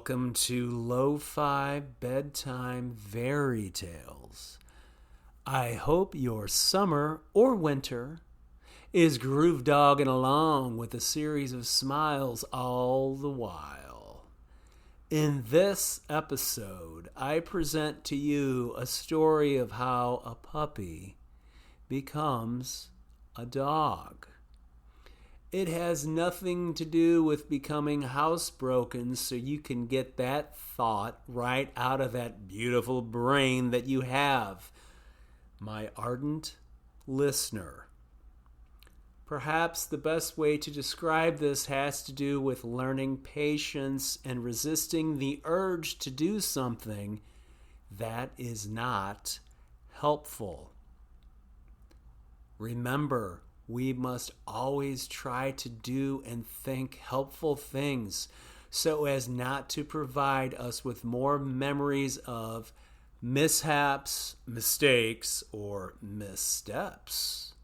Welcome to LoFi Bedtime Very Tales. I hope your summer or winter is groove dogging along with a series of smiles all the while. In this episode, I present to you a story of how a puppy becomes a dog. It has nothing to do with becoming housebroken, so you can get that thought right out of that beautiful brain that you have, my ardent listener. Perhaps the best way to describe this has to do with learning patience and resisting the urge to do something that is not helpful. Remember, we must always try to do and think helpful things so as not to provide us with more memories of mishaps, mistakes, or missteps.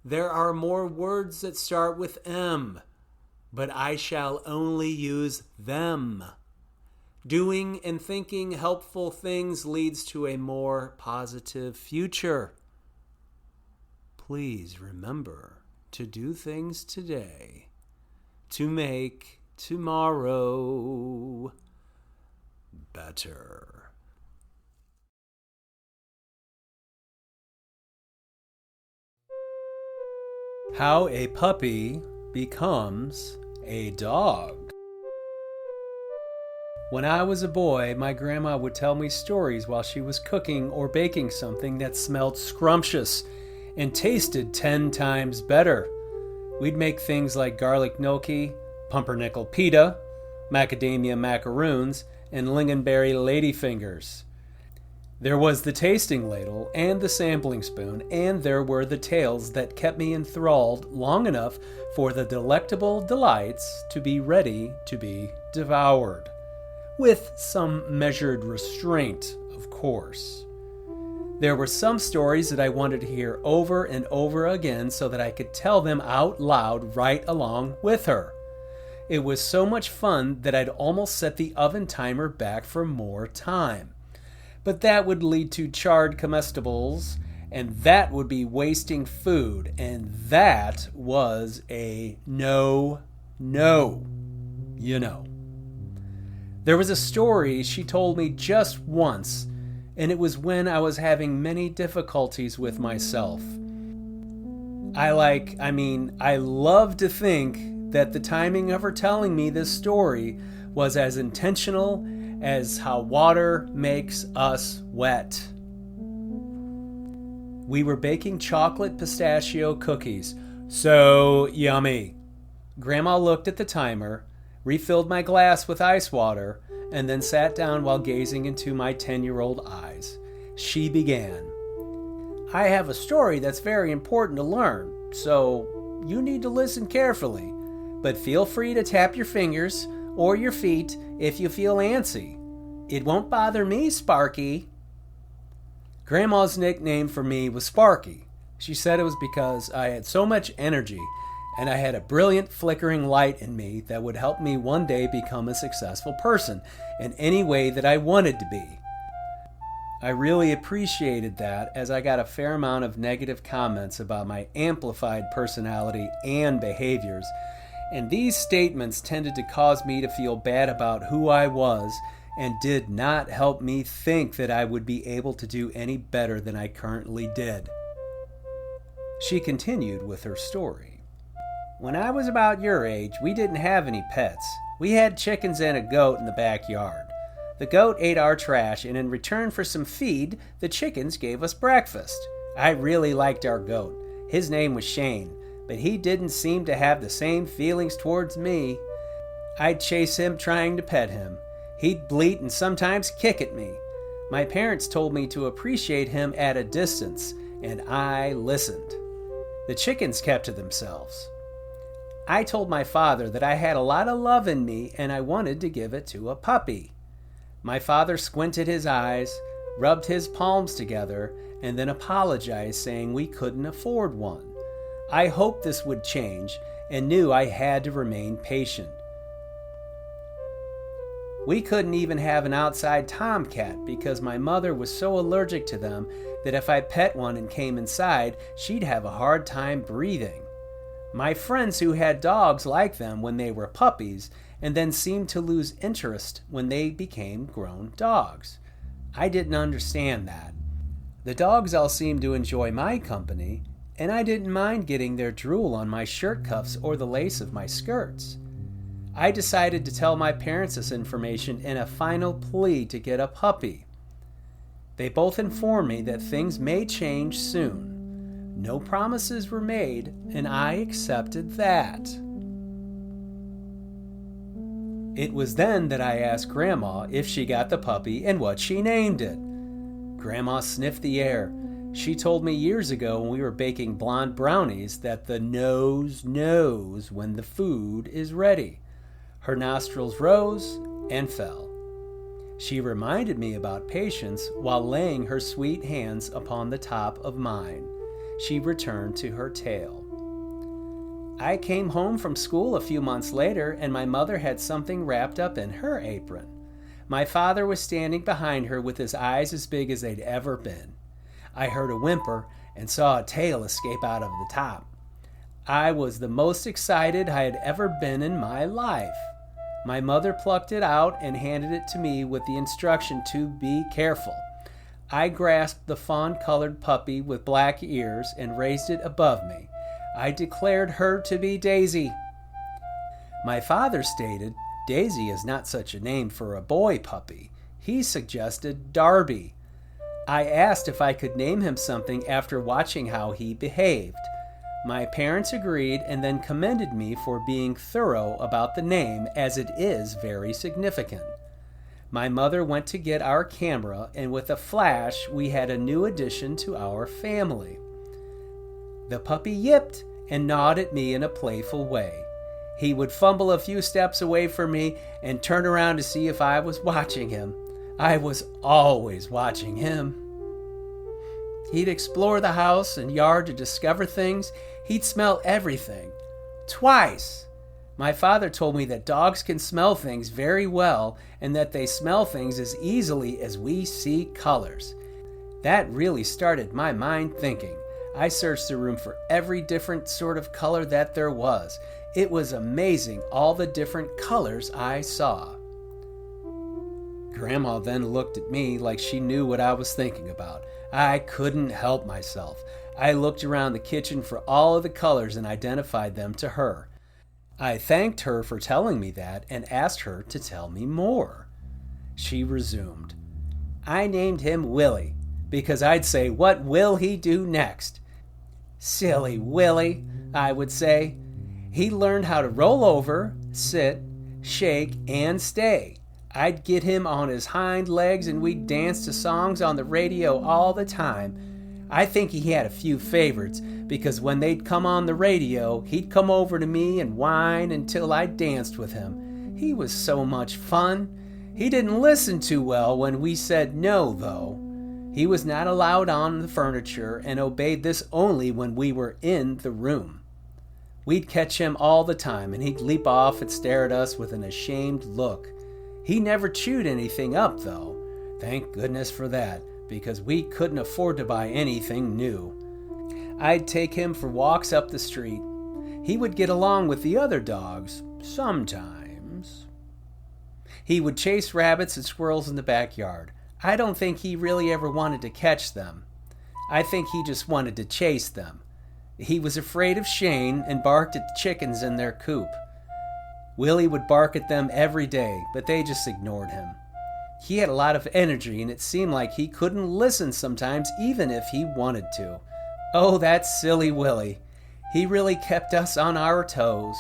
There are more words that start with M, but I shall only use them. Doing and thinking helpful things leads to a more positive future. Please remember to do things today to make tomorrow better. How a puppy becomes a dog. When I was a boy, my grandma would tell me stories while she was cooking or baking something that smelled scrumptious and tasted 10 times better. We'd make things like garlic gnocchi, pumpernickel pita, macadamia macaroons, and lingonberry ladyfingers. There was the tasting ladle and the sampling spoon, and there were the tales that kept me enthralled long enough for the delectable delights to be ready to be devoured. With some measured restraint, of course. There were some stories that I wanted to hear over and over again so that I could tell them out loud right along with her. It was so much fun that I'd almost set the oven timer back for more time. But that would lead to charred comestibles, and that would be wasting food, and that was a no, you know. There was a story she told me just once, and it was when I was having many difficulties with myself. I love to think that the timing of her telling me this story was as intentional as how water makes us wet. We were baking chocolate pistachio cookies. So yummy. Grandma looked at the timer, refilled my glass with ice water, and then sat down while gazing into my 10-year-old eyes. She began, "I have a story that's very important to learn, so you need to listen carefully, but feel free to tap your fingers or your feet if you feel antsy. It won't bother me, Sparky." Grandma's nickname for me was Sparky. She said it was because I had so much energy and I had a brilliant flickering light in me that would help me one day become a successful person in any way that I wanted to be. I really appreciated that, as I got a fair amount of negative comments about my amplified personality and behaviors, and these statements tended to cause me to feel bad about who I was and did not help me think that I would be able to do any better than I currently did. She continued with her story. "When I was about your age, we didn't have any pets. We had chickens and a goat in the backyard. The goat ate our trash, and in return for some feed, the chickens gave us breakfast. I really liked our goat. His name was Shane, but he didn't seem to have the same feelings towards me. I'd chase him trying to pet him. He'd bleat and sometimes kick at me. My parents told me to appreciate him at a distance, and I listened. The chickens kept to themselves. I told my father that I had a lot of love in me and I wanted to give it to a puppy. My father squinted his eyes, rubbed his palms together, and then apologized, saying we couldn't afford one. I hoped this would change and knew I had to remain patient. We couldn't even have an outside tomcat because my mother was so allergic to them that if I pet one and came inside, she'd have a hard time breathing. My friends who had dogs liked them when they were puppies and then seemed to lose interest when they became grown dogs. I didn't understand that. The dogs all seemed to enjoy my company, and I didn't mind getting their drool on my shirt cuffs or the lace of my skirts. I decided to tell my parents this information in a final plea to get a puppy. They both informed me that things may change soon. No promises were made, and I accepted that. It was then that I asked Grandma if she got the puppy and what she named it. Grandma sniffed the air. She told me years ago when we were baking blonde brownies that the nose knows when the food is ready. Her nostrils rose and fell. She reminded me about patience while laying her sweet hands upon the top of mine. She returned to her tale. I came home from school a few months later, and my mother had something wrapped up in her apron. My father was standing behind her with his eyes as big as they'd ever been. I heard a whimper and saw a tail escape out of the top. I was the most excited I had ever been in my life. My mother plucked it out and handed it to me with the instruction to be careful. I grasped the fawn-colored puppy with black ears and raised it above me. I declared her to be Daisy. My father stated, Daisy is not such a name for a boy puppy. He suggested Darby. I asked if I could name him something after watching how he behaved. My parents agreed and then commended me for being thorough about the name, as it is very significant. My mother went to get our camera, and with a flash, we had a new addition to our family. The puppy yipped and gnawed at me in a playful way. He would fumble a few steps away from me and turn around to see if I was watching him. I was always watching him. He'd explore the house and yard to discover things. He'd smell everything. Twice. My father told me that dogs can smell things very well and that they smell things as easily as we see colors. That really started my mind thinking. I searched the room for every different sort of color that there was. It was amazing all the different colors I saw. Grandma then looked at me like she knew what I was thinking about. I couldn't help myself. I looked around the kitchen for all of the colors and identified them to her. I thanked her for telling me that and asked her to tell me more. She resumed. I named him Willie because I'd say, what will he do next? Silly Willie, I would say. He learned how to roll over, sit, shake, and stay. I'd get him on his hind legs and we'd dance to songs on the radio all the time. I think he had a few favorites because when they'd come on the radio, he'd come over to me and whine until I danced with him. He was so much fun. He didn't listen too well when we said no, though. He was not allowed on the furniture and obeyed this only when we were in the room. We'd catch him all the time and he'd leap off and stare at us with an ashamed look. He never chewed anything up, though. Thank goodness for that, because we couldn't afford to buy anything new. I'd take him for walks up the street. He would get along with the other dogs, sometimes. He would chase rabbits and squirrels in the backyard. I don't think he really ever wanted to catch them. I think he just wanted to chase them. He was afraid of Shane and barked at the chickens in their coop. Willie would bark at them every day, but they just ignored him. He had a lot of energy, and it seemed like he couldn't listen sometimes, even if he wanted to. Oh, that silly Willie. He really kept us on our toes.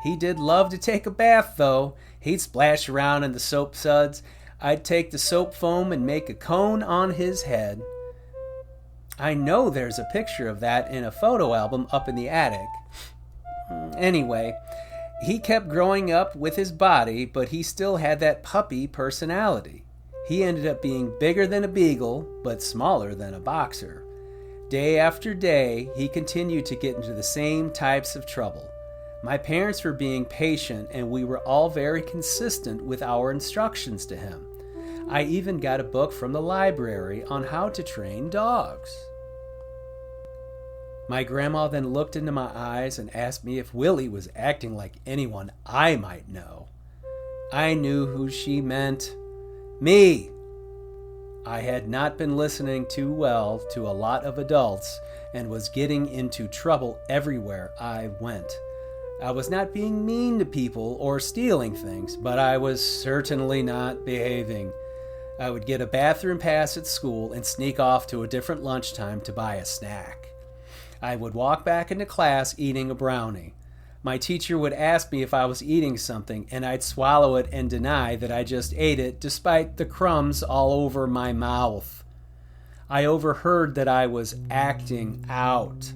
He did love to take a bath, though. He'd splash around in the soap suds. I'd take the soap foam and make a cone on his head. I know there's a picture of that in a photo album up in the attic. Anyway, he kept growing up with his body, but he still had that puppy personality. He ended up being bigger than a beagle, but smaller than a boxer. Day after day, he continued to get into the same types of trouble. My parents were being patient, and we were all very consistent with our instructions to him. I even got a book from the library on how to train dogs. My grandma then looked into my eyes and asked me if Willie was acting like anyone I might know. I knew who she meant. Me! I had not been listening too well to a lot of adults and was getting into trouble everywhere I went. I was not being mean to people or stealing things, but I was certainly not behaving. I would get a bathroom pass at school and sneak off to a different lunchtime to buy a snack. I would walk back into class eating a brownie. My teacher would ask me if I was eating something, and I'd swallow it and deny that I just ate it, despite the crumbs all over my mouth. I overheard that I was acting out.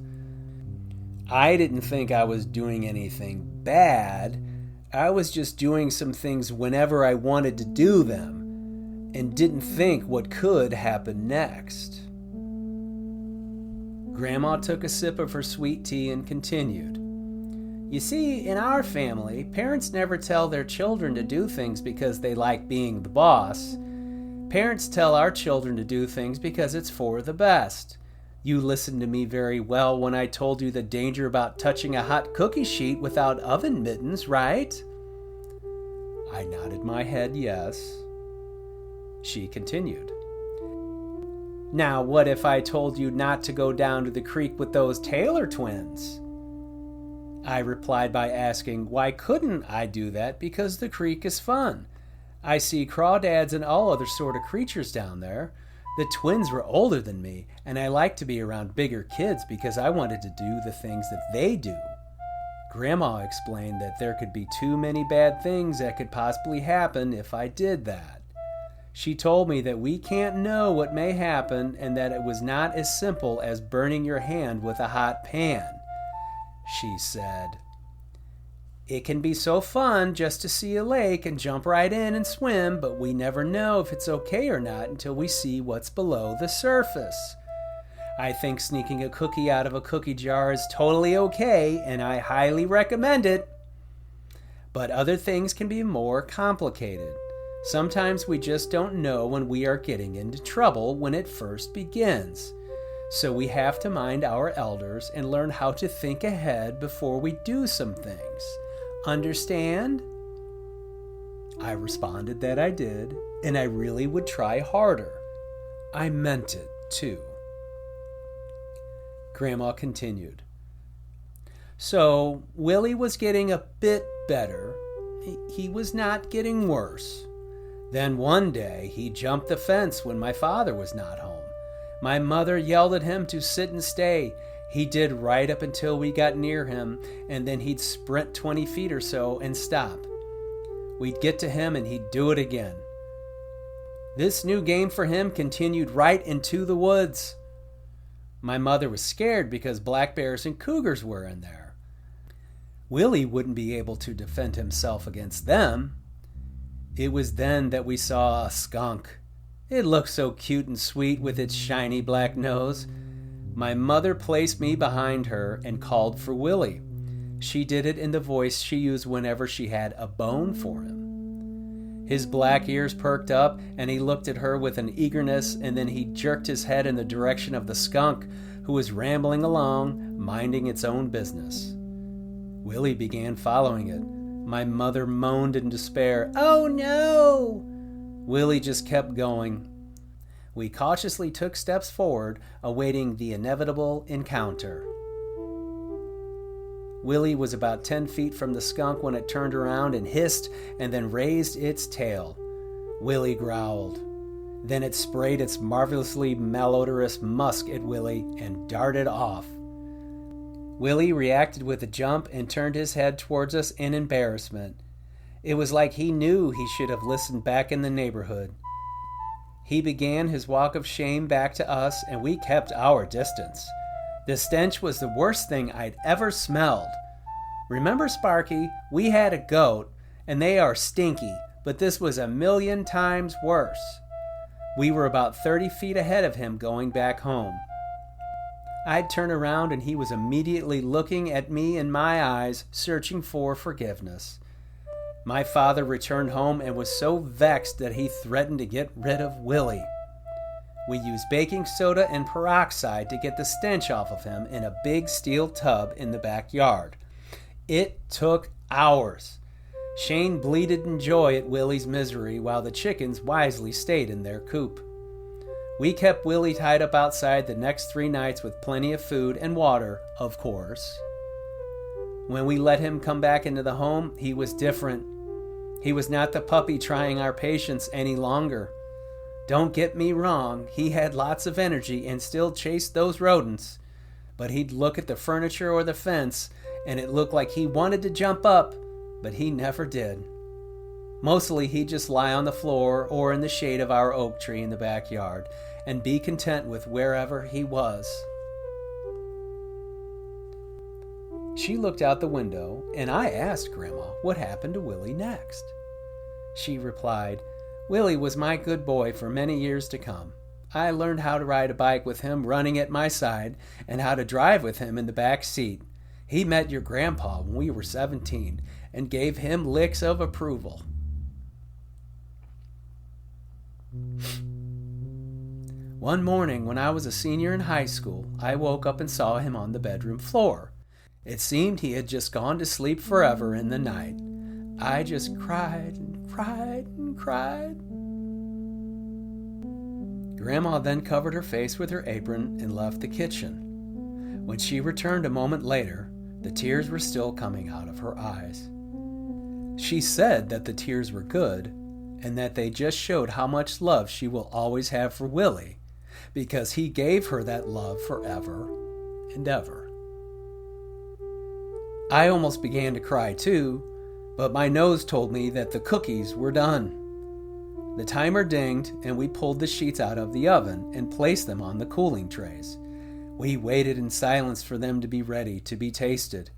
I didn't think I was doing anything bad. I was just doing some things whenever I wanted to do them, and didn't think what could happen next. Grandma took a sip of her sweet tea and continued. You see, in our family, parents never tell their children to do things because they like being the boss. Parents tell our children to do things because it's for the best. You listened to me very well when I told you the danger about touching a hot cookie sheet without oven mittens, right? I nodded my head yes. She continued. Now, what if I told you not to go down to the creek with those Taylor twins? I replied by asking, why couldn't I do that? Because the creek is fun. I see crawdads and all other sort of creatures down there. The twins were older than me, and I like to be around bigger kids because I wanted to do the things that they do. Grandma explained that there could be too many bad things that could possibly happen if I did that. She told me that we can't know what may happen and that it was not as simple as burning your hand with a hot pan. She said, it can be so fun just to see a lake and jump right in and swim, but we never know if it's okay or not until we see what's below the surface. I think sneaking a cookie out of a cookie jar is totally okay, and I highly recommend it. But other things can be more complicated. Sometimes we just don't know when we are getting into trouble when it first begins. So we have to mind our elders and learn how to think ahead before we do some things. Understand? I responded that I did, and I really would try harder. I meant it, too. Grandma continued. So Willie was getting a bit better. He was not getting worse. Then one day he jumped the fence when my father was not home. My mother yelled at him to sit and stay. He did right up until we got near him, and then he'd sprint 20 feet or so and stop. We'd get to him and he'd do it again. This new game for him continued right into the woods. My mother was scared because black bears and cougars were in there. Willie wouldn't be able to defend himself against them. It was then that we saw a skunk. It looked so cute and sweet with its shiny black nose. My mother placed me behind her and called for Willie. She did it in the voice she used whenever she had a bone for him. His black ears perked up, and he looked at her with an eagerness, and then he jerked his head in the direction of the skunk, who was rambling along, minding its own business. Willie began following it. My mother moaned in despair, "Oh no!" Willie just kept going. We cautiously took steps forward, awaiting the inevitable encounter. Willie was about 10 feet from the skunk when it turned around and hissed and then raised its tail. Willie growled. Then it sprayed its marvelously malodorous musk at Willie and darted off. Willie reacted with a jump and turned his head towards us in embarrassment. It was like he knew he should have listened back in the neighborhood. He began his walk of shame back to us, and we kept our distance. The stench was the worst thing I'd ever smelled. Remember, Sparky, we had a goat, and they are stinky, but this was 1,000,000 times worse. We were about 30 feet ahead of him going back home. I'd turn around and he was immediately looking at me in my eyes, searching for forgiveness. My father returned home and was so vexed that he threatened to get rid of Willie. We used baking soda and peroxide to get the stench off of him in a big steel tub in the backyard. It took hours. Shane bleated in joy at Willie's misery while the chickens wisely stayed in their coop. We kept Willie tied up outside the next 3 nights with plenty of food and water, of course. When we let him come back into the home, he was different. He was not the puppy trying our patience any longer. Don't get me wrong, he had lots of energy and still chased those rodents. But he'd look at the furniture or the fence, and it looked like he wanted to jump up, but he never did. Mostly he'd just lie on the floor or in the shade of our oak tree in the backyard and be content with wherever he was. She looked out the window, and I asked Grandma what happened to Willie next. She replied, "Willie was my good boy for many years to come. I learned how to ride a bike with him running at my side and how to drive with him in the back seat. He met your grandpa when we were 17 and gave him licks of approval." One morning when I was a senior in high school, I woke up and saw him on the bedroom floor. It seemed he had just gone to sleep forever in the night. I just cried and cried and cried. Grandma then covered her face with her apron and left the kitchen. When she returned a moment later, the tears were still coming out of her eyes. She said that the tears were good and that they just showed how much love she will always have for Willie, because he gave her that love forever and ever. I almost began to cry too, but my nose told me that the cookies were done. The timer dinged and we pulled the sheets out of the oven and placed them on the cooling trays. We waited in silence for them to be ready to be tasted.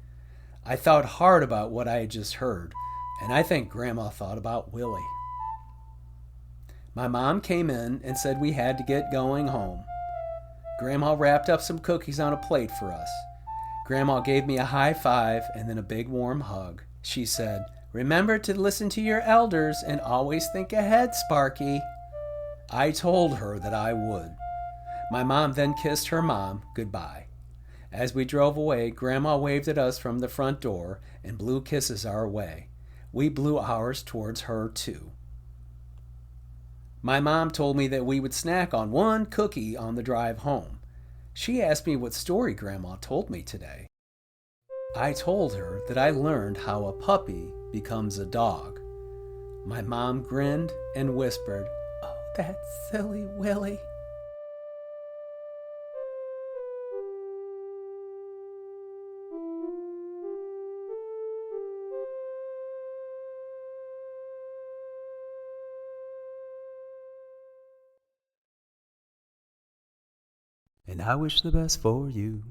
I thought hard about what I had just heard, and I think Grandma thought about Willie. My mom came in and said we had to get going home. Grandma wrapped up some cookies on a plate for us. Grandma gave me a high five and then a big warm hug. She said, "Remember to listen to your elders and always think ahead, Sparky." I told her that I would. My mom then kissed her mom goodbye. As we drove away, Grandma waved at us from the front door and blew kisses our way. We blew ours towards her too. My mom told me that we would snack on one cookie on the drive home. She asked me what story Grandma told me today. I told her that I learned how a puppy becomes a dog. My mom grinned and whispered, "Oh, that silly Willie." And I wish the best for you.